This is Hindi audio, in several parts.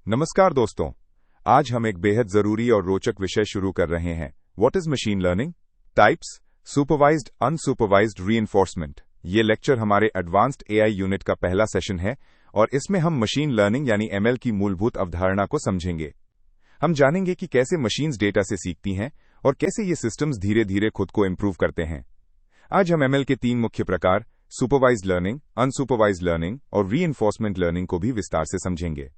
नमस्कार दोस्तों, आज हम एक बेहद जरूरी और रोचक विषय शुरू कर रहे हैं। What is machine learning? Types, supervised, unsupervised reinforcement. ये लेक्चर हमारे एडवांस्ड एआई यूनिट का पहला सेशन है और इसमें हम मशीन लर्निंग यानी एमएल की मूलभूत अवधारणा को समझेंगे। हम जानेंगे कि कैसे मशीन्स डेटा से सीखती हैं और कैसे ये सिस्टम्स धीरे धीरे खुद को इम्प्रूव करते हैं। आज हम एमएल के 3 मुख्य प्रकार सुपरवाइज्ड लर्निंग, अनसुपरवाइज्ड लर्निंग और रीइंफोर्समेंट लर्निंग को भी विस्तार से समझेंगे।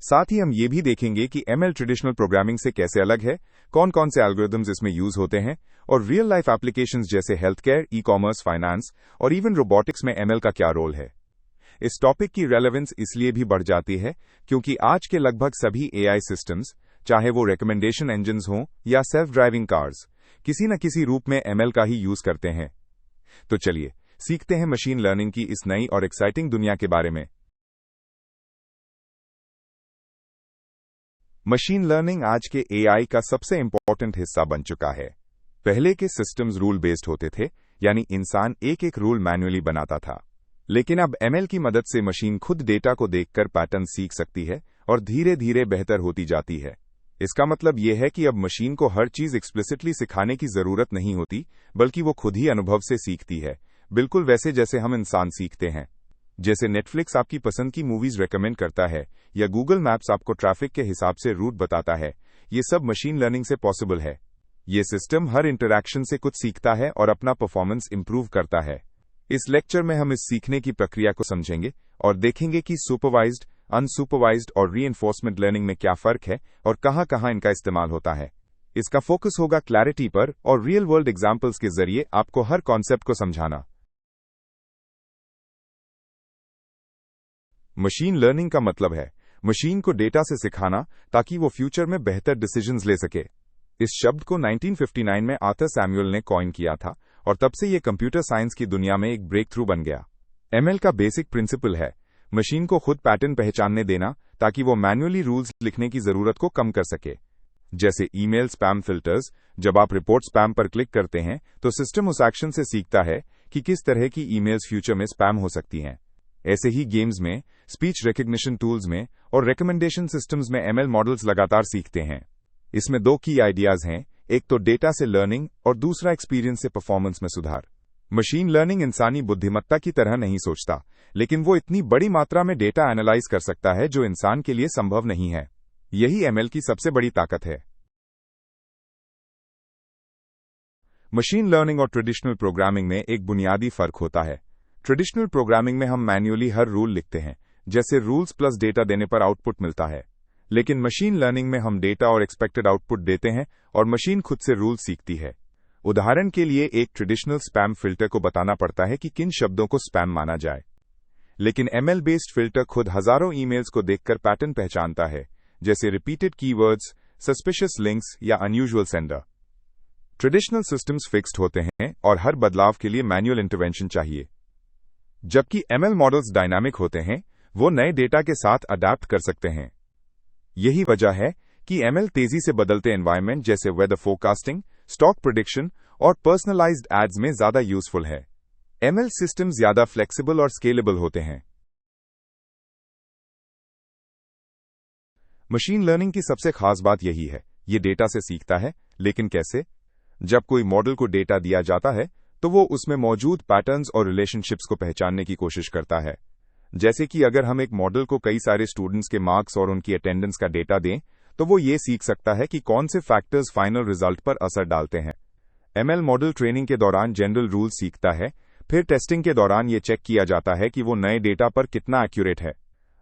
साथ ही हम ये भी देखेंगे कि एमएल ट्रेडिशनल प्रोग्रामिंग से कैसे अलग है, कौन कौन से एल्गोरिदम्स इसमें यूज होते हैं और रियल लाइफ एप्लीकेशंस जैसे health care, e commerce, finance और इवन रोबोटिक्स में एमएल का क्या रोल है। इस टॉपिक की रेलेवेंस इसलिए भी बढ़ जाती है क्योंकि आज के लगभग सभी एआई सिस्टम्स, चाहे वो रिकमेंडेशन इंजन्स हों या सेल्फ ड्राइविंग कार्स, किसी न किसी रूप में एमएल का ही यूज करते हैं। तो चलिए सीखते हैं मशीन लर्निंग की इस नई और एक्साइटिंग दुनिया के बारे में। मशीन लर्निंग आज के एआई का सबसे इंपॉर्टेंट हिस्सा बन चुका है। पहले के सिस्टम्स रूल बेस्ड होते थे, यानी इंसान एक एक रूल मैन्युअली बनाता था। लेकिन अब एमएल की मदद से मशीन खुद डेटा को देखकर पैटर्न सीख सकती है और धीरे धीरे बेहतर होती जाती है। इसका मतलब यह है कि अब मशीन को हर चीज एक्सप्लिसिटली सिखाने की जरूरत नहीं होती, बल्कि वो खुद ही अनुभव से सीखती है, बिल्कुल वैसे जैसे हम इंसान सीखते हैं। जैसे नेटफ्लिक्स आपकी पसंद की मूवीज रेकमेंड करता है या गूगल मैप्स आपको ट्रैफिक के हिसाब से रूट बताता है, ये सब मशीन लर्निंग से पॉसिबल है। ये सिस्टम हर इंटरैक्शन से कुछ सीखता है और अपना परफॉर्मेंस इंप्रूव करता है। इस लेक्चर में हम इस सीखने की प्रक्रिया को समझेंगे और देखेंगे कि सुपरवाइज्ड, अनसुपरवाइज्ड और रीइंफोर्समेंट लर्निंग में क्या फर्क है और कहां इनका इस्तेमाल होता है। इसका फोकस होगा क्लैरिटी पर और रियल वर्ल्ड एग्जाम्पल्स के जरिए आपको हर कॉन्सेप्ट को समझाना। मशीन लर्निंग का मतलब है मशीन को डेटा से सिखाना ताकि वो फ्यूचर में बेहतर डिसीजंस ले सके। इस शब्द को 1959 में आर्थर सैमुअल ने कॉइन किया था और तब से ये कंप्यूटर साइंस की दुनिया में एक ब्रेक थ्रू बन गया। एमएल का बेसिक प्रिंसिपल है मशीन को खुद पैटर्न पहचानने देना ताकि वो मैन्युअली रूल्स लिखने की जरूरत को कम कर सके। जैसे ईमेल स्पैम फिल्टर्स, जब आप रिपोर्ट स्पैम पर क्लिक करते हैं तो सिस्टम उस एक्शन से सीखता है कि किस तरह की ईमेल्स फ्यूचर में स्पैम हो सकती हैं। ऐसे ही गेम्स में, स्पीच रिकग्निशन टूल्स में और रिकमेंडेशन सिस्टम्स में एमएल मॉडल्स लगातार सीखते हैं। इसमें 2 की आइडियाज हैं, एक तो डेटा से लर्निंग और दूसरा एक्सपीरियंस से परफॉर्मेंस में सुधार। मशीन लर्निंग इंसानी बुद्धिमत्ता की तरह नहीं सोचता, लेकिन वो इतनी बड़ी मात्रा में डेटा एनालाइज कर सकता है जो इंसान के लिए संभव नहीं है। यही एमएल की सबसे बड़ी ताकत है। मशीन लर्निंग और ट्रेडिशनल प्रोग्रामिंग में एक बुनियादी फर्क होता है। ट्रेडिशनल प्रोग्रामिंग में हम मैन्युअली हर रूल लिखते हैं, जैसे रूल्स प्लस डेटा देने पर आउटपुट मिलता है। लेकिन मशीन लर्निंग में हम डेटा और एक्सपेक्टेड आउटपुट देते हैं और मशीन खुद से रूल सीखती है। उदाहरण के लिए एक ट्रेडिशनल स्पैम फिल्टर को बताना पड़ता है कि किन शब्दों को स्पैम माना जाए, लेकिन एमएल बेस्ड फिल्टर खुद हजारों ईमेल्स को देखकर पैटर्न पहचानता है, जैसे रिपीटेड कीवर्ड्स, सस्पिशियस लिंक्स या unusual sender. Traditional systems fixed होते हैं और हर बदलाव के लिए मैन्युअल इंटरवेंशन चाहिए, जबकि एमएल मॉडल्स डायनामिक होते हैं, वो नए डेटा के साथ अडैप्ट कर सकते हैं। यही वजह है कि एमएल तेजी से बदलते एनवायरनमेंट जैसे वेदर फोरकास्टिंग, स्टॉक प्रेडिक्शन और पर्सनलाइज्ड एड्स में ज्यादा यूजफुल है। एमएल सिस्टम ज्यादा फ्लेक्सिबल और स्केलेबल होते हैं। मशीन लर्निंग की सबसे खास बात यही है, ये डेटा से सीखता है, लेकिन कैसे? जब कोई मॉडल को डेटा दिया जाता है तो वो उसमें मौजूद पैटर्न्स और रिलेशनशिप्स को पहचानने की कोशिश करता है। जैसे कि अगर हम एक मॉडल को कई सारे स्टूडेंट्स के मार्क्स और उनकी अटेंडेंस का डेटा दें, तो वो ये सीख सकता है कि कौन से फैक्टर्स फाइनल रिजल्ट पर असर डालते हैं। एमएल मॉडल ट्रेनिंग के दौरान जनरल रूल सीखता है, फिर टेस्टिंग के दौरान ये चेक किया जाता है कि वो नए डेटा पर कितना एक्यूरेट है।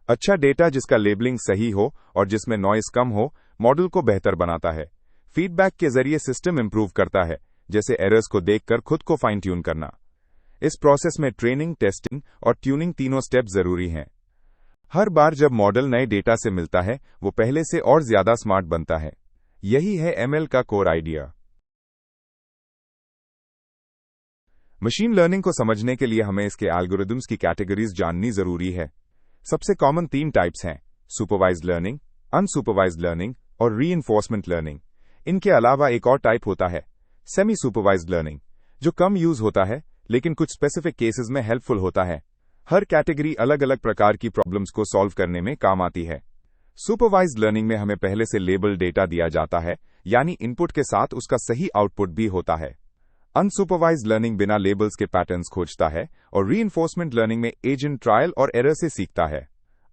अच्छा डेटा जिसका लेबलिंग सही हो और जिसमें नॉइस कम हो, मॉडल को बेहतर बनाता है। फीडबैक के जरिए सिस्टम इंप्रूव करता है, जैसे एरर्स को देखकर खुद को फाइन ट्यून करना। इस प्रोसेस में ट्रेनिंग, टेस्टिंग और ट्यूनिंग तीनों स्टेप जरूरी हैं। हर बार जब मॉडल नए डेटा से मिलता है, वो पहले से और ज्यादा स्मार्ट बनता है। यही है एमएल का कोर आइडिया। मशीन लर्निंग को समझने के लिए हमें इसके एल्गोरिदम्स की कैटेगरीज जाननी जरूरी है। सबसे कॉमन 3 टाइप्स हैं, सुपरवाइज्ड लर्निंग, अनसुपरवाइज्ड लर्निंग और रीइंफोर्समेंट लर्निंग। इनके अलावा एक और टाइप होता है सेमी सुपरवाइज्ड लर्निंग, जो कम यूज होता है लेकिन कुछ स्पेसिफिक केसेस में हेल्पफुल होता है। हर कैटेगरी अलग अलग प्रकार की प्रॉब्लम्स को सॉल्व करने में काम आती है। सुपरवाइज्ड लर्निंग में हमें पहले से लेबल डेटा दिया जाता है, यानी इनपुट के साथ उसका सही आउटपुट भी होता है। अनसुपरवाइज्ड लर्निंग बिना लेबल्स के पैटर्न्स खोजता है और रीइंफोर्समेंट लर्निंग में एजेंट ट्रायल और एरर से सीखता है।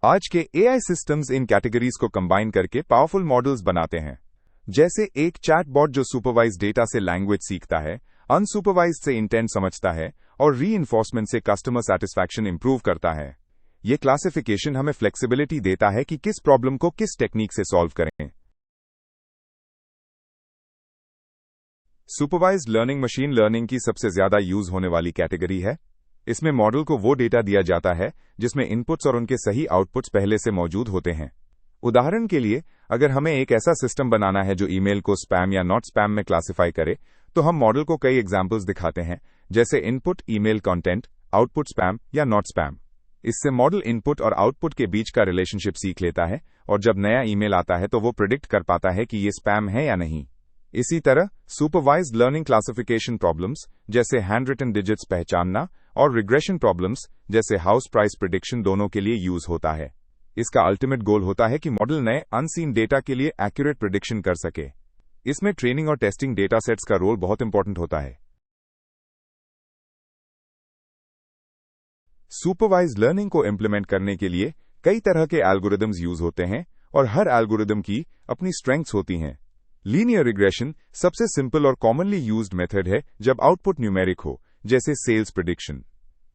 आज के एआई सिस्टम्स इन कैटेगरीज को कंबाइन करके पावरफुल मॉडल्स बनाते हैं, जैसे एक चैटबॉट जो सुपरवाइज्ड डेटा से लैंग्वेज सीखता है, अनसुपरवाइज्ड से इंटेंट समझता है और रीइंफोर्समेंट से कस्टमर सैटिस्फैक्शन इंप्रूव करता है। ये क्लासिफिकेशन हमें फ्लेक्सिबिलिटी देता है कि किस प्रॉब्लम को किस टेक्निक से सॉल्व करें। सुपरवाइज्ड लर्निंग मशीन लर्निंग की सबसे ज्यादा यूज होने वाली कैटेगरी है। इसमें मॉडल को वो डेटा दिया जाता है जिसमें इनपुट्स और उनके सही आउटपुट्स पहले से मौजूद होते हैं। उदाहरण के लिए, अगर हमें एक ऐसा सिस्टम बनाना है जो ईमेल को स्पैम या नॉट स्पैम में क्लासिफाई करे, तो हम मॉडल को कई एग्जाम्पल्स दिखाते हैं, जैसे input email content, output spam या नॉट स्पैम। इससे मॉडल इनपुट और आउटपुट के बीच का रिलेशनशिप सीख लेता है और जब नया ईमेल आता है तो वो प्रिडिक्ट कर पाता है कि ये स्पैम है या नहीं। इसी तरह सुपरवाइज्ड लर्निंग क्लासिफिकेशन प्रॉब्लम्स जैसे हैंड रिटन डिजिट्स पहचानना और रिग्रेशन प्रॉब्लम्स जैसे हाउस प्राइस प्रिडिक्शन दोनों के लिए यूज होता है। इसका अल्टीमेट गोल होता है कि मॉडल नए अनसीन डेटा के लिए एक्यूरेट प्रिडिक्शन कर सके। इसमें ट्रेनिंग और टेस्टिंग डेटा सेट्स का रोल बहुत इंपॉर्टेंट होता है। सुपरवाइज्ड लर्निंग को इंप्लीमेंट करने के लिए कई तरह के एल्गोरिदम्स यूज होते हैं और हर एल्गोरिदम की अपनी स्ट्रेंथ्स होती हैं। लीनियर रिग्रेशन सबसे सिंपल और कॉमनली यूज्ड मेथड है जब आउटपुट न्यूमेरिक हो, जैसे sales prediction.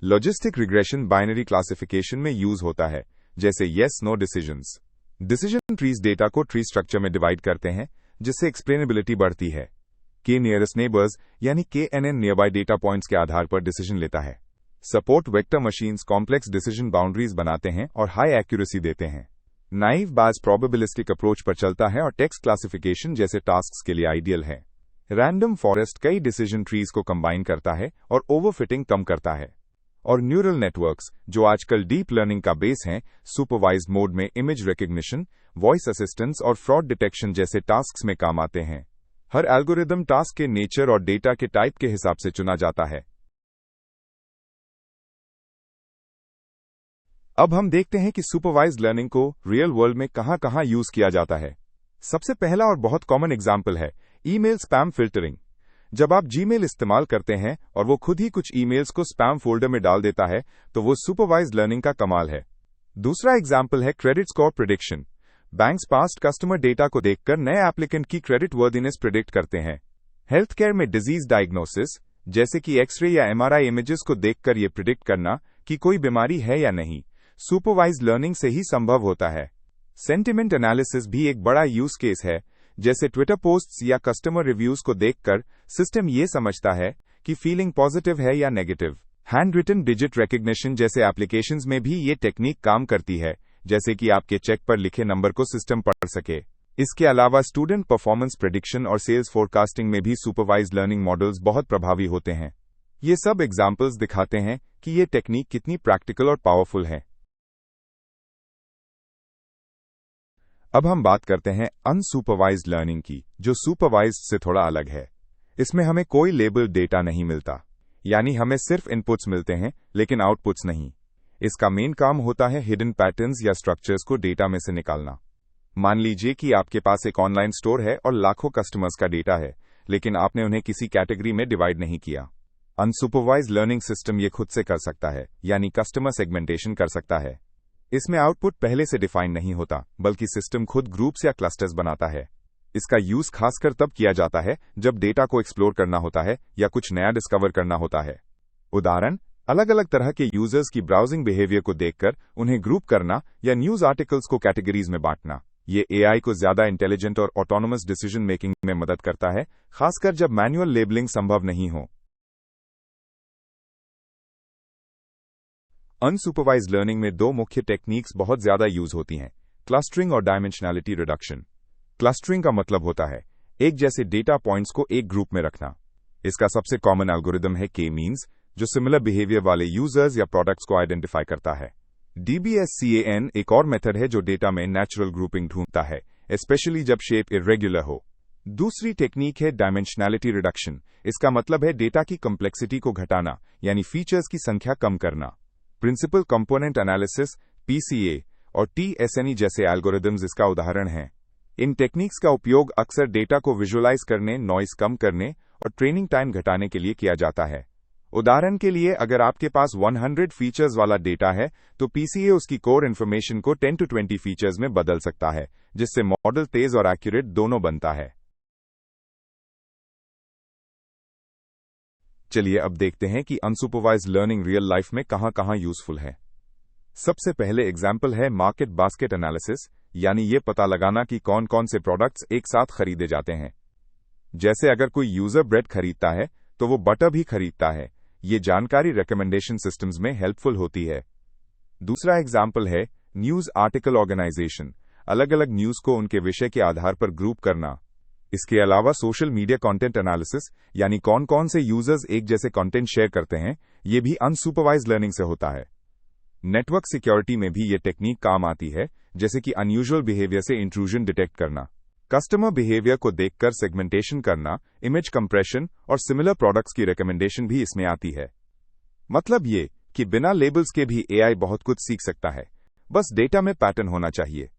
Logistic regression binary classification में यूज होता है, जैसे yes no decisions. Decision trees data को ट्री स्ट्रक्चर में डिवाइड करते हैं, जिससे एक्सप्लेनेबिलिटी बढ़ती है। के नियरेस्ट नेबर्स यानी KNN नियरबाई डेटा पॉइंट्स के आधार पर डिसीजन लेता है। Support vector machines complex decision boundaries बनाते हैं और हाई एक्यूरेसी देते हैं। नाइव बाज प्रोबेबिलिस्टिक अप्रोच पर चलता है और टेक्स्ट क्लासिफिकेशन जैसे टास्क्स के लिए आइडियल है। रैंडम फॉरेस्ट कई डिसीजन ट्रीज को कंबाइन करता है और ओवरफिटिंग कम करता है। और न्यूरल नेटवर्क्स, जो आजकल डीप लर्निंग का बेस हैं, सुपरवाइज्ड मोड में इमेज रिकग्निशन, वॉइस असिस्टेंस और फ्रॉड डिटेक्शन जैसे टास्क्स में काम आते हैं। हर एल्गोरिदम टास्क के नेचर और डेटा के टाइप के हिसाब से चुना जाता है। अब हम देखते हैं कि सुपरवाइज्ड लर्निंग को रियल वर्ल्ड में कहां यूज किया जाता है। सबसे पहला और बहुत कॉमन एग्जाम्पल है ईमेल स्पैम फिल्टरिंग। जब आप जीमेल इस्तेमाल करते हैं और वो खुद ही कुछ ईमेल्स को स्पैम फोल्डर में डाल देता है, तो वो सुपरवाइज्ड लर्निंग का कमाल है। दूसरा एग्जाम्पल है credit score prediction. Banks past customer data को देखकर नए एप्लीकेंट की क्रेडिट वर्दीनेस प्रिडिक्ट करते हैं। हेल्थ केयर में डिजीज डायग्नोसिस, जैसे कि एक्सरे या MRI इमेजेस को देखकर ये प्रिडिक्ट करना कि कोई बीमारी है या नहीं, सुपरवाइज्ड लर्निंग से ही संभव होता है। सेंटिमेंट एनालिसिस भी एक बड़ा यूज केस है, जैसे ट्विटर पोस्ट्स या कस्टमर रिव्यूज को देखकर सिस्टम ये समझता है कि फीलिंग पॉजिटिव है या negative. Hand written digit recognition जैसे एप्लीकेशंस में भी ये टेक्निक काम करती है, जैसे कि आपके चेक पर लिखे नंबर को सिस्टम पढ़ सके। इसके अलावा स्टूडेंट परफॉर्मेंस प्रेडिक्शन और सेल्स फोरकास्टिंग में भी सुपरवाइज्ड लर्निंग मॉडल्स बहुत प्रभावी होते हैं। ये सब एग्जाम्पल्स दिखाते हैं कि ये टेक्निक कितनी प्रैक्टिकल और पावरफुल है। अब हम बात करते हैं अनसुपरवाइज्ड लर्निंग की, जो सुपरवाइज्ड से थोड़ा अलग है। इसमें हमें कोई लेबल डेटा नहीं मिलता, यानी हमें सिर्फ इनपुट्स मिलते हैं लेकिन आउटपुट्स नहीं। इसका मेन काम होता है हिडन पैटर्न्स या स्ट्रक्चर्स को डेटा में से निकालना। मान लीजिए कि आपके पास एक ऑनलाइन स्टोर है और लाखों कस्टमर्स का डेटा है, लेकिन आपने उन्हें किसी कैटेगरी में डिवाइड नहीं किया। अनसुपरवाइज्ड लर्निंग सिस्टम ये खुद से कर सकता है, यानी कस्टमर सेगमेंटेशन कर सकता है। इसमें आउटपुट पहले से डिफाइन नहीं होता, बल्कि सिस्टम खुद ग्रुप्स या क्लस्टर्स बनाता है। इसका यूज खासकर तब किया जाता है जब डेटा को एक्सप्लोर करना होता है या कुछ नया डिस्कवर करना होता है। उदाहरण, अलग अलग तरह के यूजर्स की ब्राउजिंग बिहेवियर को देखकर उन्हें ग्रुप करना या न्यूज आर्टिकल्स को कैटेगरीज में बांटना। ये एआई को ज्यादा इंटेलिजेंट और ऑटोनोमस डिसीजन मेकिंग में मदद करता है, खासकर जब मैनुअल लेबलिंग संभव नहीं हो। अनसुपरवाइज्ड लर्निंग में दो मुख्य टेक्निक्स बहुत ज्यादा यूज होती हैं, क्लस्टरिंग और डायमेंशनैलिटी रिडक्शन। क्लस्टरिंग का मतलब होता है एक जैसे डेटा पॉइंट्स को एक ग्रुप में रखना। इसका सबसे कॉमन एल्गोरिदम है के मीन्स, जो सिमिलर बिहेवियर वाले यूजर्स या प्रोडक्ट्स को आइडेंटिफाई करता है। DBSCAN एक और मेथड है जो डेटा में नेचुरल ग्रुपिंग ढूंढता है, स्पेशली जब शेप इरेगुलर हो। दूसरी टेक्निक है डायमेंशनैलिटी रिडक्शन। इसका मतलब है डेटा की कॉम्प्लेक्सिटी को घटाना, यानी फीचर्स की संख्या कम करना। प्रिंसिपल कंपोनेंट एनालिसिस PCA और TSNE जैसे एल्गोरिदम्स इसका उदाहरण हैं। इन टेक्निक्स का उपयोग अक्सर डेटा को विजुअलाइज करने, नॉइस कम करने और ट्रेनिंग टाइम घटाने के लिए किया जाता है। उदाहरण के लिए, अगर आपके पास 100 फीचर्स वाला डेटा है, तो PCA उसकी कोर इन्फॉर्मेशन को 10 to 20 फीचर्स में बदल सकता है, जिससे मॉडल तेज और एक्यूरेट दोनों बनता है। चलिए अब देखते हैं कि अनसुपरवाइज्ड लर्निंग रियल लाइफ में कहां-कहां यूजफुल है। सबसे पहले एग्जाम्पल है मार्केट बास्केट एनालिसिस, यानी ये पता लगाना कि कौन कौन से प्रोडक्ट्स एक साथ खरीदे जाते हैं। जैसे अगर कोई यूजर ब्रेड खरीदता है तो वो बटर भी खरीदता है। ये जानकारी रिकमेंडेशन सिस्टम्स में हेल्पफुल होती है। दूसरा एग्जाम्पल है न्यूज आर्टिकल ऑर्गेनाइजेशन, अलग अलग न्यूज को उनके विषय के आधार पर ग्रुप करना। इसके अलावा सोशल मीडिया कंटेंट एनालिसिस, यानी कौन कौन से यूजर्स एक जैसे कंटेंट शेयर करते हैं, ये भी अनसुपरवाइज्ड लर्निंग से होता है। नेटवर्क सिक्योरिटी में भी ये टेक्निक काम आती है, जैसे कि अनयूजुअल बिहेवियर से इंट्रूजन डिटेक्ट करना, कस्टमर बिहेवियर को देखकर सेगमेंटेशन करना, इमेज कंप्रेशन और सिमिलर प्रोडक्ट्स की रिकमेंडेशन भी इसमें आती है। मतलब ये कि बिना लेबल्स के भी AI बहुत कुछ सीख सकता है, बस डेटा में पैटर्न होना चाहिए।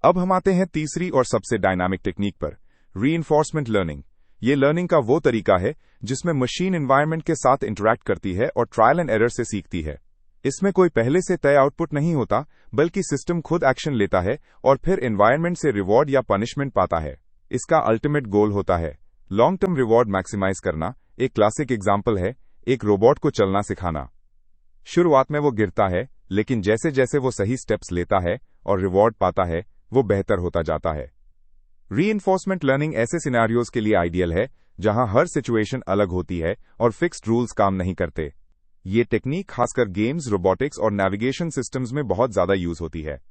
अब हम आते हैं तीसरी और सबसे डायनामिक टेक्निक पर, रीइंफोर्समेंट लर्निंग। ये लर्निंग का वो तरीका है जिसमें मशीन एनवायरनमेंट के साथ इंटरैक्ट करती है और ट्रायल एंड एरर से सीखती है। इसमें कोई पहले से तय आउटपुट नहीं होता, बल्कि सिस्टम खुद एक्शन लेता है और फिर एनवायरनमेंट से रिवॉर्ड या पनिशमेंट पाता है। इसका अल्टीमेट गोल होता है लॉन्ग टर्म रिवॉर्ड मैक्सिमाइज करना। एक क्लासिक एग्जाम्पल है एक रोबोट को चलना सिखाना। शुरुआत में वो गिरता है, लेकिन जैसे जैसे वो सही स्टेप्स लेता है और रिवॉर्ड पाता है, वो बेहतर होता जाता है। रीइंफोर्समेंट लर्निंग ऐसे सिनेरियोज के लिए आइडियल है जहां हर सिचुएशन अलग होती है और फिक्स्ड रूल्स काम नहीं करते। ये टेक्निक खासकर गेम्स, रोबोटिक्स और नेविगेशन सिस्टम्स में बहुत ज्यादा यूज होती है,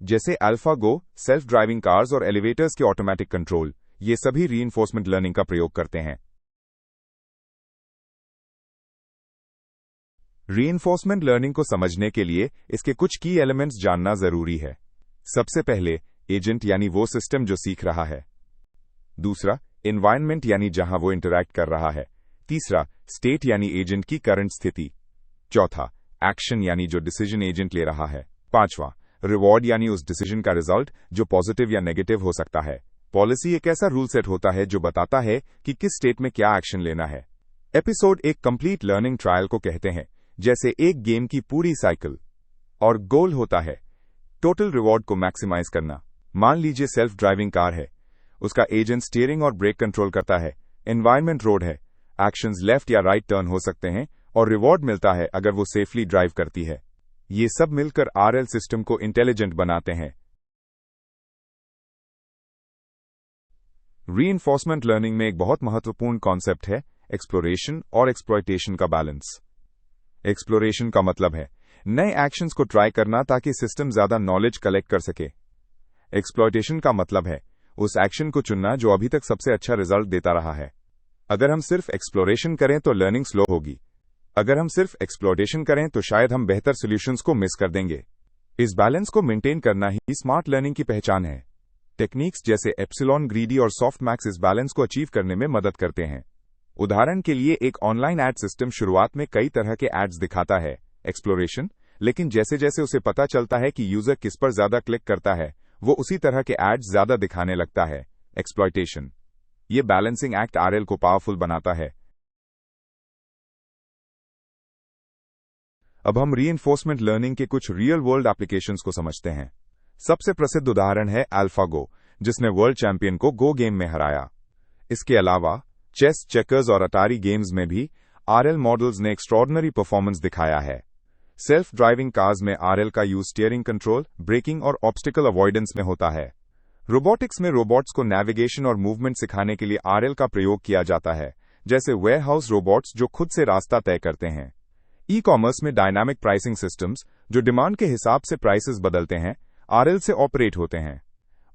जैसे AlphaGo, सेल्फ ड्राइविंग कार्स और एलिवेटर्स के ऑटोमेटिक कंट्रोल। ये सभी रीइंफोर्समेंट लर्निंग का प्रयोग करते हैं। रीइंफोर्समेंट लर्निंग को समझने के लिए इसके कुछ की एलिमेंट्स जानना जरूरी है। सबसे पहले एजेंट, यानी वो सिस्टम जो सीख रहा है। दूसरा, एनवायरनमेंट, यानी जहां वो इंटरैक्ट कर रहा है। तीसरा, स्टेट, यानी एजेंट की करंट स्थिति। चौथा, एक्शन, यानी जो डिसीजन एजेंट ले रहा है। पांचवा, रिवॉर्ड, यानी उस डिसीजन का रिजल्ट जो पॉजिटिव या नेगेटिव हो सकता है। पॉलिसी एक ऐसा रूल सेट होता है जो बताता है कि किस स्टेट में क्या एक्शन लेना है। एपिसोड एक कंप्लीट लर्निंग ट्रायल को कहते हैं, जैसे एक गेम की पूरी साइकिल। और गोल होता है टोटल रिवॉर्ड को मैक्सिमाइज करना। मान लीजिए सेल्फ ड्राइविंग कार है, उसका एजेंट स्टीयरिंग और ब्रेक कंट्रोल करता है। एनवायरनमेंट रोड है, एक्शंस लेफ्ट या राइट टर्न हो सकते हैं और रिवॉर्ड मिलता है अगर वो सेफली ड्राइव करती है। ये सब मिलकर RL सिस्टम को इंटेलिजेंट बनाते हैं। रीइंफोर्समेंट लर्निंग में एक बहुत महत्वपूर्ण कॉन्सेप्ट है एक्सप्लोरेशन और एक्सप्लॉयटेशन का बैलेंस। एक्सप्लोरेशन का मतलब है नए एक्शंस को ट्राई करना ताकि सिस्टम ज्यादा नॉलेज कलेक्ट कर सके। एक्सप्लॉयटेशन का मतलब है उस एक्शन को चुनना जो अभी तक सबसे अच्छा रिजल्ट देता रहा है। अगर हम सिर्फ एक्सप्लोरेशन करें तो लर्निंग स्लो होगी। अगर हम सिर्फ एक्सप्लॉयटेशन करें तो शायद हम बेहतर सॉल्यूशंस को मिस कर देंगे। इस बैलेंस को मेंटेन करना ही स्मार्ट लर्निंग की पहचान है। टेक्निक्स जैसे एप्सिलॉन, ग्रीडी और सॉफ्टमैक्स इस बैलेंस को अचीव करने में मदद करते हैं। उदाहरण के लिए, एक ऑनलाइन एड सिस्टम शुरुआत में कई तरह के एड्स दिखाता है, एक्सप्लोरेशन, लेकिन जैसे जैसे उसे पता चलता है कि यूजर किस पर ज्यादा क्लिक करता है, वो उसी तरह के एड्स ज्यादा दिखाने लगता है, एक्सप्लॉयटेशन। ये बैलेंसिंग एक्ट RL को पावरफुल बनाता है। अब हम रीइंफोर्समेंट लर्निंग के कुछ रियल वर्ल्ड एप्लीकेशंस को समझते हैं। सबसे प्रसिद्ध उदाहरण है AlphaGo, जिसने वर्ल्ड चैंपियन को गो गेम में हराया। इसके अलावा चेस, चेकर्स और अटारी गेम्स में भी RL मॉडल्स ने एक्स्ट्रॉर्डिनरी परफॉर्मेंस दिखाया है। सेल्फ ड्राइविंग कार्स में RL का यूज स्टीयरिंग कंट्रोल, ब्रेकिंग और ऑब्स्टिकल अवॉइडेंस में होता है। रोबोटिक्स में रोबोट्स को नेविगेशन और मूवमेंट सिखाने के लिए RL का प्रयोग किया जाता है, जैसे वेयरहाउस रोबोट्स जो खुद से रास्ता तय करते हैं। ई कॉमर्स में डायनामिक प्राइसिंग सिस्टम्स जो डिमांड के हिसाब से प्राइसेस बदलते हैं, RL से ऑपरेट होते हैं।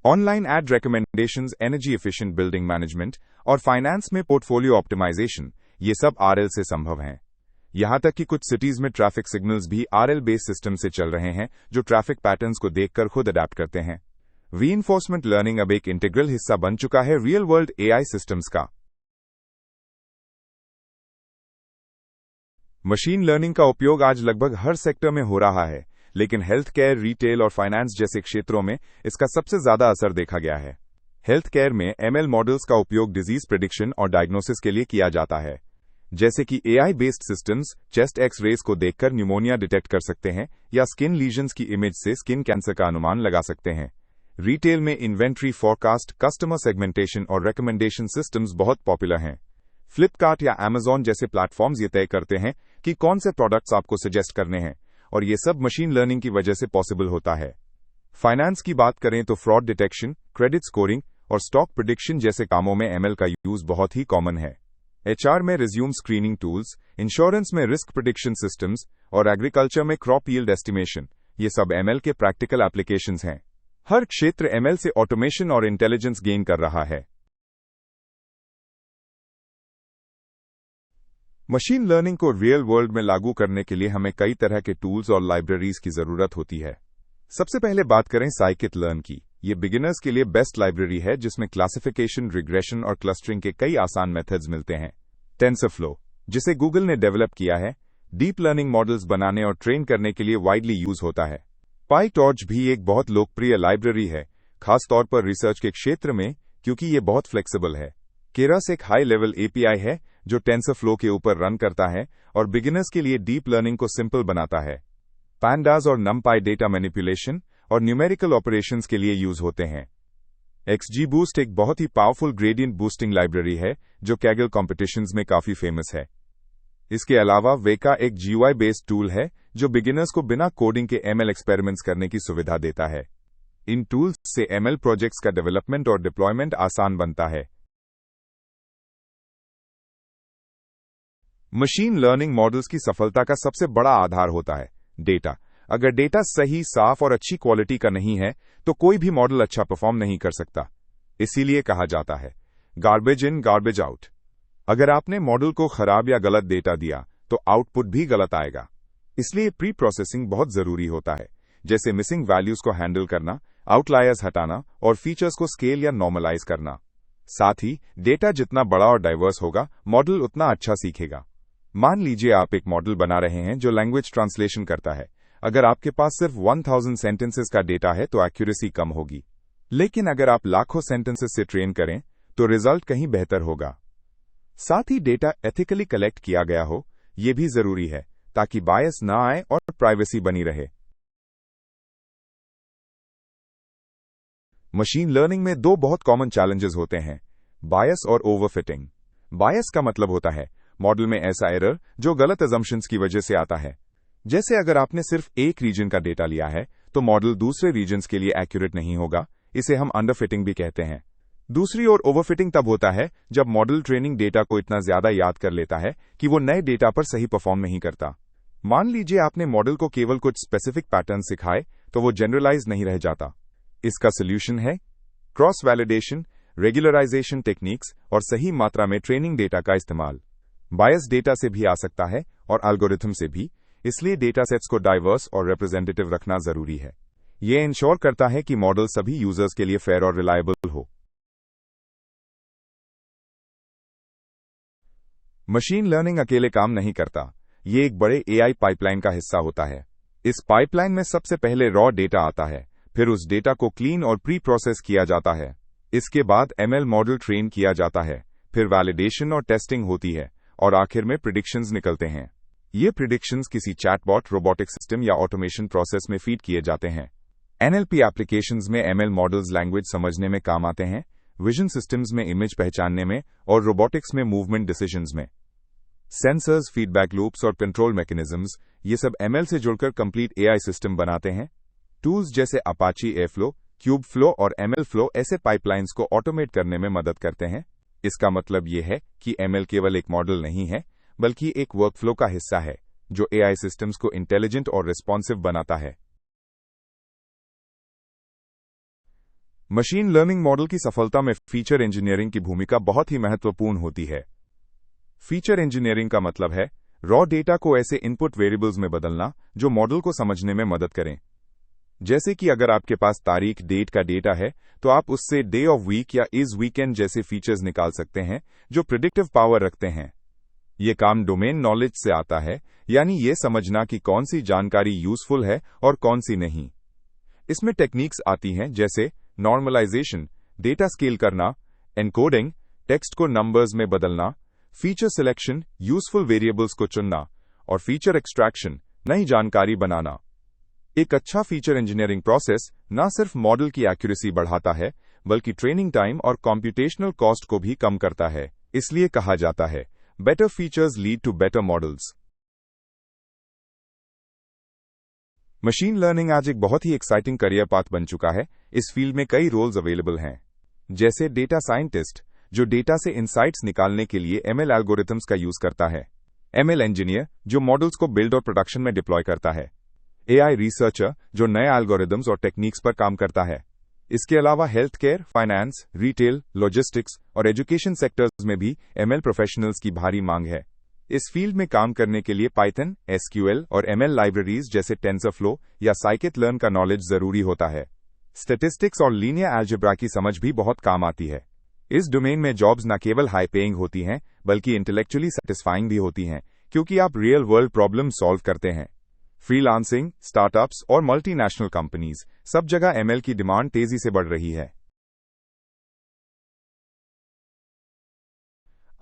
Online ad recommendations, energy efficient building management और फाइनेंस में पोर्टफोलियो ऑप्टिमाइजेशन, ये सब RL से संभव हैं। यहां तक कि कुछ सिटीज में ट्रैफिक सिग्नल्स भी RL बेस्ड सिस्टम से चल रहे हैं, जो ट्रैफिक पैटर्न्स को देखकर खुद अडैप्ट करते हैं। रीइंफोर्समेंट लर्निंग अब एक इंटीग्रल हिस्सा बन चुका है रियल वर्ल्ड AI सिस्टम्स का। मशीन लर्निंग का उपयोग आज लगभग हर सेक्टर में हो रहा है, लेकिन हेल्थ केयर, रिटेल और फाइनेंस जैसे क्षेत्रों में इसका सबसे ज्यादा असर देखा गया है। हेल्थ केयर में एमएल मॉडल्स का उपयोग डिजीज प्रेडिक्शन और डायग्नोसिस के लिए किया जाता है, जैसे कि AI based systems chest X-rays को देखकर न्यूमोनिया डिटेक्ट कर सकते हैं या स्किन लीजन्स की इमेज से स्किन कैंसर का अनुमान लगा सकते हैं। रिटेल में इन्वेंट्री फॉरकास्ट, कस्टमर सेगमेंटेशन और रिकमेंडेशन सिस्टम्स बहुत पॉपुलर हैं। फ्लिपकार्ट या अमेजॉन जैसे प्लेटफॉर्म्स ये तय करते हैं कि कौन से प्रोडक्ट्स आपको सजेस्ट करने हैं, और ये सब मशीन लर्निंग की वजह से पॉसिबल होता है। फाइनेंस की बात करें तो फ्रॉड डिटेक्शन, क्रेडिट स्कोरिंग और स्टॉक प्रिडिक्शन जैसे कामों में एमएल का यूज बहुत ही कॉमन है। एचआर में रिज्यूम स्क्रीनिंग टूल्स, इंश्योरेंस में रिस्क प्रिडिक्शन सिस्टम्स और एग्रीकल्चर में क्रॉप यील्ड एस्टिमेशन, ये सब एमएल के प्रैक्टिकल एप्लीकेशंस हैं। हर क्षेत्र एमएल से ऑटोमेशन और इंटेलिजेंस गेन कर रहा है। मशीन लर्निंग को रियल वर्ल्ड में लागू करने के लिए हमें कई तरह के टूल्स और लाइब्रेरीज की जरूरत होती है। सबसे पहले बात करें scikit-learn की। ये बिगिनर्स के लिए बेस्ट लाइब्रेरी है जिसमें क्लासिफिकेशन, रिग्रेशन और क्लस्टरिंग के कई आसान मेथड्स मिलते हैं। टेंसरफ्लो, जिसे गूगल ने डेवलप किया है, डीप लर्निंग मॉडल्स बनाने और ट्रेन करने के लिए वाइडली यूज होता है। पाईटॉर्च भी एक बहुत लोकप्रिय लाइब्रेरी है, खासतौर पर रिसर्च के क्षेत्र में, क्योंकि ये बहुत फ्लेक्सिबल है। केरस एक हाई लेवल एपीआई है जो टेंसरफ्लो के ऊपर रन करता है और बिगिनर्स के लिए डीप लर्निंग को सिंपल बनाता है। पैंडास और नमपाई डेटा मैनिपुलेशन और न्यूमेरिकल ऑपरेशंस के लिए यूज होते हैं। XGBoost एक बहुत ही पावरफुल ग्रेडियंट बूस्टिंग लाइब्रेरी है जो कैगल कॉम्पिटिशन्स में काफी फेमस है। इसके अलावा वेका एक GUI बेस्ड टूल है जो बिगिनर्स को बिना कोडिंग के ML एक्सपेरिमेंट्स करने की सुविधा देता है। इन टूल्स से ML प्रोजेक्ट्स का डेवलपमेंट और डिप्लॉयमेंट आसान बनता है। मशीन लर्निंग मॉडल्स की सफलता का सबसे बड़ा आधार होता है डेटा। अगर डेटा सही, साफ और अच्छी क्वालिटी का नहीं है तो कोई भी मॉडल अच्छा परफॉर्म नहीं कर सकता। इसीलिए कहा जाता है गार्बेज इन गार्बेज आउट। अगर आपने मॉडल को खराब या गलत डेटा दिया तो आउटपुट भी गलत आएगा। इसलिए प्री प्रोसेसिंग बहुत जरूरी होता है, जैसे मिसिंग वैल्यूज को हैंडल करना, आउटलायर्स हटाना और फीचर्स को स्केल या नॉर्मलाइज करना। साथ ही डेटा जितना बड़ा और डाइवर्स होगा, मॉडल उतना अच्छा सीखेगा। मान लीजिए आप एक मॉडल बना रहे हैं जो लैंग्वेज ट्रांसलेशन करता है। अगर आपके पास सिर्फ 1000 सेंटेंसेस का डेटा है तो एक्यूरेसी कम होगी, लेकिन अगर आप लाखों सेंटेंसेस से ट्रेन करें तो रिजल्ट कहीं बेहतर होगा। साथ ही डेटा एथिकली कलेक्ट किया गया हो, यह भी जरूरी है ताकि बायस ना आए और प्राइवेसी बनी रहे। मशीन लर्निंग में दो बहुत कॉमन चैलेंजेस होते हैं, बायस और ओवरफिटिंग। बायस का मतलब होता है मॉडल में ऐसा एरर जो गलत अजम्पशंस की वजह से आता है। जैसे अगर आपने सिर्फ एक रीजन का डेटा लिया है तो मॉडल दूसरे रीजन्स के लिए एक्यूरेट नहीं होगा। इसे हम अंडरफिटिंग भी कहते हैं। दूसरी ओर ओवरफिटिंग तब होता है जब मॉडल ट्रेनिंग डेटा को इतना ज्यादा याद कर लेता है कि वो नए डेटा पर सही परफॉर्म नहीं करता। मान लीजिए आपने मॉडल को केवल कुछ स्पेसिफिक पैटर्न सिखाए तो वो जनरलाइज नहीं रह जाता। इसका सोल्यूशन है क्रॉस वैलिडेशन, रेगुलराइजेशन टेक्निक्स और सही मात्रा में ट्रेनिंग डेटा का इस्तेमाल। बायस डेटा से भी आ सकता है और एल्गोरिथम से भी, इसलिए डेटा सेट्स को डाइवर्स और रिप्रेजेंटेटिव रखना जरूरी है। यह इंश्योर करता है कि मॉडल सभी यूजर्स के लिए फेयर और रिलायबल हो। मशीन लर्निंग अकेले काम नहीं करता, यह एक बड़े एआई पाइपलाइन का हिस्सा होता है। इस पाइपलाइन में सबसे पहले रॉ डेटा आता है, फिर उस डेटा को क्लीन और प्री प्रोसेस किया जाता है। इसके बाद एमएल मॉडल ट्रेन किया जाता है, फिर वैलिडेशन और टेस्टिंग होती है और आखिर में प्रिडिक्शंस निकलते हैं। ये प्रिडिक्शंस किसी चैटबॉट, रोबोटिक सिस्टम या ऑटोमेशन प्रोसेस में फीड किए जाते हैं। एनएलपी एप्लीकेशंस में एमएल मॉडल्स लैंग्वेज समझने में काम आते हैं, विजन सिस्टम्स में इमेज पहचानने में और रोबोटिक्स में मूवमेंट डिसीजंस में। सेंसर्स, फीडबैक लूप्स और कंट्रोल मैकेनिज्म्स, ये सब एमएल से जुड़कर कंप्लीट एआई सिस्टम बनाते हैं। टूल्स जैसे अपाची एयरफ्लो, क्यूबफ्लो और एमएल फ्लो ऐसे पाइपलाइंस को ऑटोमेट करने में मदद करते हैं। इसका मतलब यह है कि एमएल केवल एक मॉडल नहीं है, बल्कि एक वर्कफ्लो का हिस्सा है जो एआई सिस्टम्स को इंटेलिजेंट और रिस्पॉन्सिव बनाता है। मशीन लर्निंग मॉडल की सफलता में फीचर इंजीनियरिंग की भूमिका बहुत ही महत्वपूर्ण होती है। फीचर इंजीनियरिंग का मतलब है रॉ डेटा को ऐसे इनपुट वेरिएबल्स में बदलना जो मॉडल को समझने में मदद करें। जैसे कि अगर आपके पास तारीख, डेट का डेटा है तो आप उससे डे ऑफ वीक या इज वीकेंड जैसे फीचर्स निकाल सकते हैं जो प्रिडिक्टिव पावर रखते हैं। ये काम डोमेन नॉलेज से आता है, यानी ये समझना कि कौन सी जानकारी यूजफुल है और कौन सी नहीं। इसमें टेक्निक्स आती हैं जैसे नॉर्मलाइजेशन, डेटा स्केल करना, एनकोडिंग, टेक्स्ट को नंबर्स में बदलना, फीचर सिलेक्शन, यूजफुल वेरिएबल्स को चुनना, और फीचर एक्सट्रैक्शन, नई जानकारी बनाना। एक अच्छा फीचर इंजीनियरिंग प्रोसेस न सिर्फ मॉडल की एक्यूरेसी बढ़ाता है, बल्कि ट्रेनिंग टाइम और कॉम्प्यूटेशनल कॉस्ट को भी कम करता है। इसलिए कहा जाता है, better features lead to better models. Machine learning आज एक बहुत ही एक्साइटिंग करियर पाथ बन चुका है। इस फील्ड में कई रोल्स अवेलेबल हैं, जैसे डेटा साइंटिस्ट, जो डेटा से इंसाइट्स निकालने के लिए एमएल एल्गोरिथम्स का यूज करता है, एमएल इंजीनियर, जो मॉडल्स को बिल्ड और प्रोडक्शन में डिप्लॉय करता है, एआई रिसर्चर, जो नए एल्गोरिथम्स और टेक्निक्स पर काम करता है। इसके अलावा health care, finance, retail, logistics और एजुकेशन सेक्टर्स में भी एमएल प्रोफेशनल्स की भारी मांग है। इस फील्ड में काम करने के लिए पाइथन, एसक्यूएल और एमएल लाइब्रेरीज जैसे टेंसरफ्लो या साइकिट-लर्न का नॉलेज जरूरी होता है। स्टैटिस्टिक्स और लीनियर अलजेब्रा की समझ भी बहुत काम आती है। इस डोमेन में जॉब्स न केवल हाई पेइंग होती हैं, बल्कि इंटेलेक्चुअली सेटिस्फाइंग भी होती हैं, क्योंकि आप रियल वर्ल्ड प्रॉब्लम सॉल्व करते हैं। फ्रीलांसिंग, स्टार्टअप्स और मल्टीनेशनल कंपनीज, सब जगह एमएल की डिमांड तेजी से बढ़ रही है।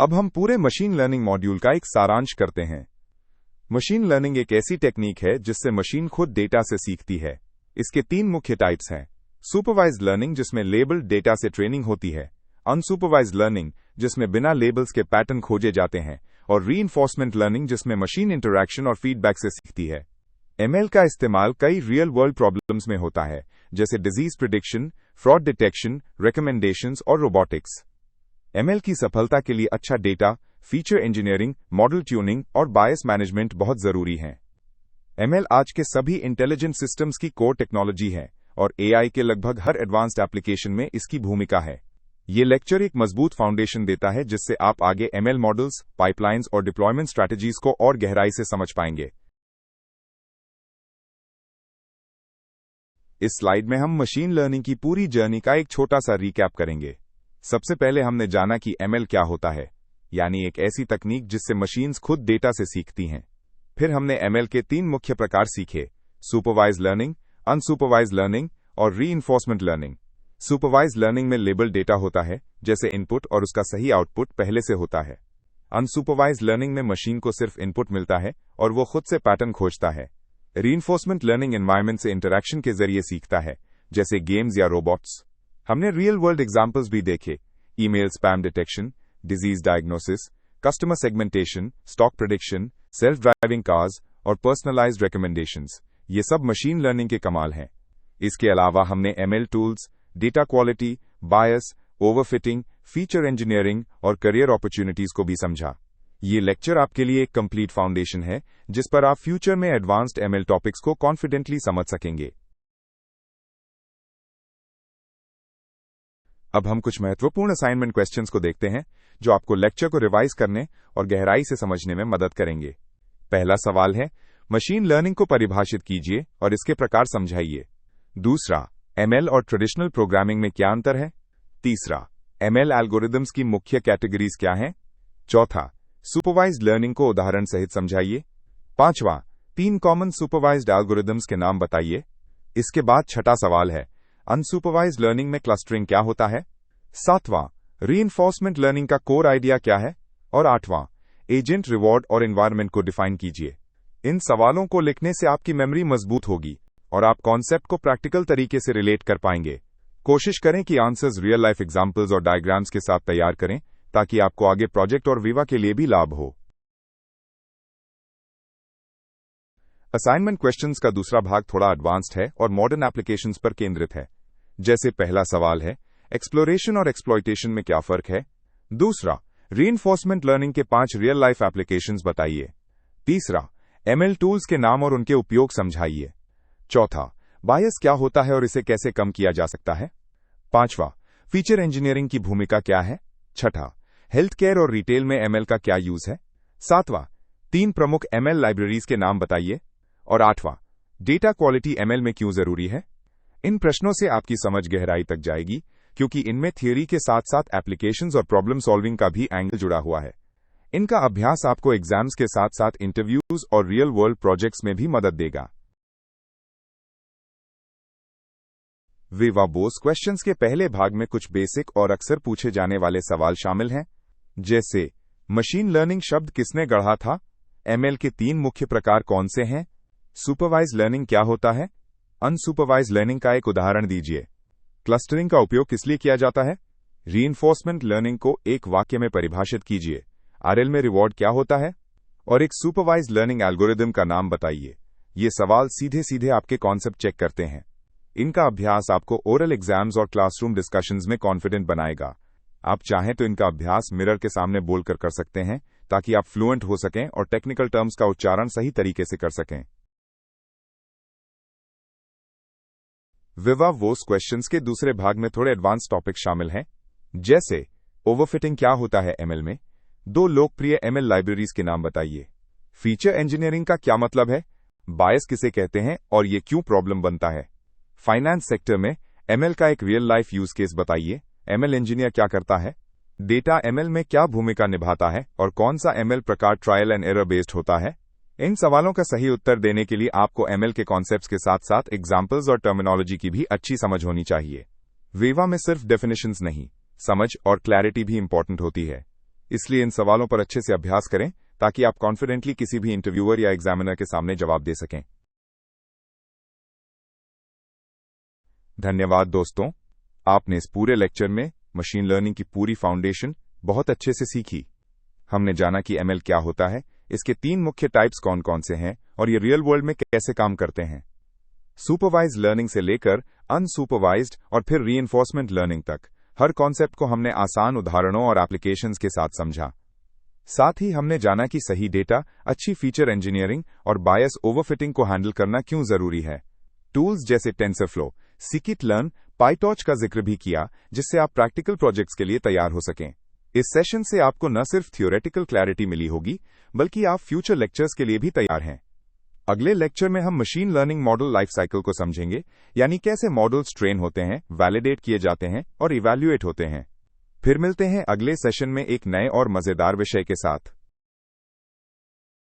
अब हम पूरे मशीन लर्निंग मॉड्यूल का एक सारांश करते हैं। मशीन लर्निंग एक ऐसी टेक्निक है जिससे मशीन खुद डेटा से सीखती है। इसके 3 मुख्य टाइप्स हैं। सुपरवाइज्ड लर्निंग, जिसमें लेबल्ड डेटा से ट्रेनिंग होती है, अनसुपरवाइज्ड लर्निंग, जिसमें बिना लेबल्स के पैटर्न खोजे जाते हैं, और रीइंफोर्समेंट लर्निंग, जिसमें मशीन इंटरैक्शन और फीडबैक से सीखती है। एमएल का इस्तेमाल कई रियल वर्ल्ड प्रॉब्लम्स में होता है, जैसे disease prediction, fraud detection, recommendations और रोबोटिक्स। एमएल की सफलता के लिए अच्छा data, feature engineering, model tuning और बायस मैनेजमेंट बहुत जरूरी है। एमएल आज के सभी इंटेलिजेंट सिस्टम्स की कोर टेक्नोलॉजी है और एआई के लगभग हर एडवांस्ड एप्लीकेशन में इसकी भूमिका है। ये लेक्चर एक मजबूत फाउंडेशन देता है जिससे आप आगे एमएल मॉडल्स, पाइपलाइंस और डिप्लॉयमेंट स्ट्रैटेजीज को और गहराई से समझ पाएंगे। इस स्लाइड में हम मशीन लर्निंग की पूरी जर्नी का एक छोटा सा रिकैप करेंगे। सबसे पहले हमने जाना कि एमएल क्या होता है, यानी एक ऐसी तकनीक जिससे मशीन्स खुद डेटा से सीखती हैं। फिर हमने एमएल के 3 मुख्य प्रकार सीखे: सुपरवाइज्ड लर्निंग, अनसुपरवाइज्ड लर्निंग और रीइंफोर्समेंट लर्निंग। सुपरवाइज्ड लर्निंग में लेबल डेटा होता है, जैसे इनपुट, और उसका सही आउटपुट पहले से होता है। अनसुपरवाइज्ड लर्निंग में मशीन को सिर्फ इनपुट मिलता है और वो खुद से पैटर्न खोजता है। रीइंफोर्समेंट लर्निंग एनवायरनमेंट से इंटरैक्शन के जरिए सीखता है, जैसे गेम्स या रोबोट्स। हमने रियल वर्ल्ड एग्जाम्पल्स भी देखे: email spam detection, disease diagnosis, customer segmentation, stock prediction, self driving cars और पर्सनलाइज्ड रिकमेंडेशंस। ये सब मशीन लर्निंग के कमाल हैं। इसके अलावा हमने एमएल टूल्स, डेटा क्वालिटी, बायस, ओवरफिटिंग, फीचर इंजीनियरिंग और करियर अपॉर्चुनिटीज को भी समझा। ये लेक्चर आपके लिए एक कंप्लीट फाउंडेशन है जिस पर आप फ्यूचर में एडवांस्ड एमएल टॉपिक्स को कॉन्फिडेंटली समझ सकेंगे। अब हम कुछ महत्वपूर्ण असाइनमेंट क्वेश्चंस को देखते हैं जो आपको लेक्चर को रिवाइज करने और गहराई से समझने में मदद करेंगे। पहला सवाल है, मशीन लर्निंग को परिभाषित कीजिए और इसके प्रकार समझाइए। दूसरा, एमएल और ट्रेडिशनल प्रोग्रामिंग में क्या अंतर है? तीसरा, एमएल एल्गोरिदम्स की मुख्य कैटेगरीज क्या हैं? चौथा, सुपरवाइज्ड लर्निंग को उदाहरण सहित समझाइए। पांचवा, 3 कॉमन सुपरवाइज्ड एल्गोरिदम्स के नाम बताइए। इसके बाद छठा सवाल है, अनसुपरवाइज्ड लर्निंग में क्लस्टरिंग क्या होता है? सातवां, रीइंफोर्समेंट लर्निंग का कोर आइडिया क्या है? और आठवां, एजेंट, रिवॉर्ड और एनवायरनमेंट को डिफाइन कीजिए। इन सवालों को लिखने से आपकी मेमोरी मजबूत होगी और आप कॉन्सेप्ट को प्रैक्टिकल तरीके से रिलेट कर पाएंगे। कोशिश करें कि आंसर्स रियल लाइफ एग्जाम्पल्स और डायग्राम्स के साथ तैयार करें ताकि आपको आगे प्रोजेक्ट और विवा के लिए भी लाभ हो। असाइनमेंट क्वेश्चंस का दूसरा भाग थोड़ा एडवांस्ड है और मॉडर्न एप्लीकेशंस पर केंद्रित है। जैसे पहला सवाल है, एक्सप्लोरेशन और एक्सप्लॉइटेशन में क्या फर्क है? दूसरा, रीइंफोर्समेंट लर्निंग के 5 रियल लाइफ एप्लीकेशंस बताइए। तीसरा, एमएल टूल्स के नाम और उनके उपयोग समझाइए। चौथा, बायस क्या होता है और इसे कैसे कम किया जा सकता है? पांचवा, फीचर इंजीनियरिंग की भूमिका क्या है? छठा, हेल्थ केयर और रिटेल में एमएल का क्या यूज है? सातवां, 3 प्रमुख एमएल लाइब्रेरीज के नाम बताइए। और आठवां, डेटा क्वालिटी एमएल में क्यों जरूरी है? इन प्रश्नों से आपकी समझ गहराई तक जाएगी, क्योंकि इनमें थियरी के साथ साथ एप्लीकेशंस और प्रॉब्लम सॉल्विंग का भी एंगल जुड़ा हुआ है। इनका अभ्यास आपको एग्जाम्स के साथ साथ इंटरव्यूज और रियल वर्ल्ड प्रोजेक्ट्स में भी मदद देगा। विवा बोस क्वेश्चंस के पहले भाग में कुछ बेसिक और अक्सर पूछे जाने वाले सवाल शामिल हैं, जैसे मशीन लर्निंग शब्द किसने गढ़ा था, एमएल के 3 मुख्य प्रकार कौन से हैं, सुपरवाइज लर्निंग क्या होता है, अनसुपरवाइज लर्निंग का एक उदाहरण दीजिए, क्लस्टरिंग का उपयोग किस लिए किया जाता है, रीइंफोर्समेंट लर्निंग को एक वाक्य में परिभाषित कीजिए, आरएल में रिवॉर्ड क्या होता है, और एक सुपरवाइज लर्निंग एल्गोरिदम का नाम बताइए। ये सवाल सीधे सीधे आपके कॉन्सेप्ट चेक करते हैं। इनका अभ्यास आपको ओरल एग्जाम्स और क्लासरूम डिस्कशंस में कॉन्फिडेंट बनाएगा। आप चाहें तो इनका अभ्यास मिरर के सामने बोलकर कर सकते हैं, ताकि आप फ्लुएंट हो सकें और टेक्निकल टर्म्स का उच्चारण सही तरीके से कर सकें। विवा वोस क्वेश्चंस के दूसरे भाग में थोड़े एडवांस टॉपिक शामिल हैं, जैसे ओवरफिटिंग क्या होता है एमएल में, 2 लोकप्रिय एमएल लाइब्रेरीज के नाम बताइए, फीचर इंजीनियरिंग का क्या मतलब है, बायस किसे कहते हैं और ये क्यों प्रॉब्लम बनता है, फाइनेंस सेक्टर में एमएल का एक रियल लाइफ यूज केस बताइए, एमएल इंजीनियर क्या करता है, डेटा एमएल में क्या भूमिका निभाता है और कौन सा एमएल प्रकार ट्रायल एंड एरर बेस्ड होता है। इन सवालों का सही उत्तर देने के लिए आपको एमएल के कॉन्सेप्ट्स के साथ साथ एग्जाम्पल्स और टर्मिनोलॉजी की भी अच्छी समझ होनी चाहिए। वेवा में सिर्फ डेफिनेशंस नहीं, समझ और क्लैरिटी भी इंपॉर्टेंट होती है, इसलिए इन सवालों पर अच्छे से अभ्यास करें ताकि आप कॉन्फिडेंटली किसी भी इंटरव्यूअर या एग्जामिनर के सामने जवाब दे सकें। धन्यवाद दोस्तों, आपने इस पूरे लेक्चर में मशीन लर्निंग की पूरी फाउंडेशन बहुत अच्छे से सीखी। हमने जाना कि एमएल क्या होता है, इसके 3 मुख्य टाइप्स कौन कौन से हैं और ये रियल वर्ल्ड में कैसे काम करते हैं। सुपरवाइज्ड लर्निंग से लेकर अनसुपरवाइज्ड और फिर रीइंफोर्समेंट लर्निंग तक हर कॉन्सेप्ट को हमने आसान उदाहरणों और एप्लीकेशंस के साथ समझा। साथ ही हमने जाना कि सही डेटा, अच्छी फीचर इंजीनियरिंग और बायस ओवरफिटिंग को हैंडल करना क्यों जरूरी है। टूल्स जैसे टेंसरफ्लो, scikit-learn, पाइटॉर्च का जिक्र भी किया, जिससे आप प्रैक्टिकल प्रोजेक्ट्स के लिए तैयार हो सकें। इस सेशन से आपको न सिर्फ थियोरेटिकल क्लैरिटी मिली होगी, बल्कि आप फ्यूचर लेक्चर्स के लिए भी तैयार हैं। अगले लेक्चर में हम machine learning model life cycle को समझेंगे, यानी कैसे मॉडल्स ट्रेन होते हैं, वैलिडेट किए जाते हैं और इवैल्यूएट होते हैं। फिर मिलते हैं अगले सेशन में एक नए और मजेदार विषय के साथ।